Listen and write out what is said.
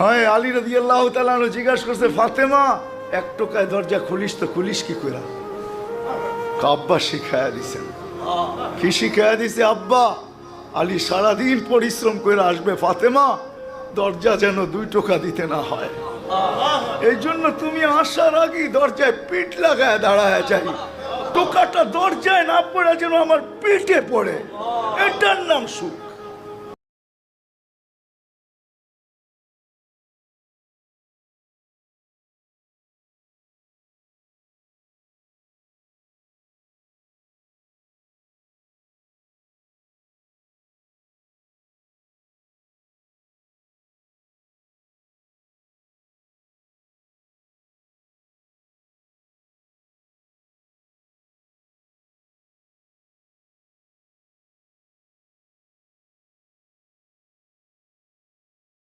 হ্যাঁ, আলী রাদিয়াল্লাহু তাআলা আনহু জিজ্ঞাসা করছে, ফাতেমা এক টোকায় দরজা খুলিস তো খুলিস কি করে? আব্বা শিখায়া দিছেন। কি শিখায়া দিছে আব্বা? আলী সারাদিন পরিশ্রম করে আসবে, ফাতেমা দরজা যেন 2 টোকা দিতে না হয়, এই জন্য তুমি আসার আগে দরজায় পিঠ লাগায় দাঁড়ায় যাই, টোকাটা দরজায় না পড়ে যেন আমার পিঠে পড়ে, এটার নাম সুখ।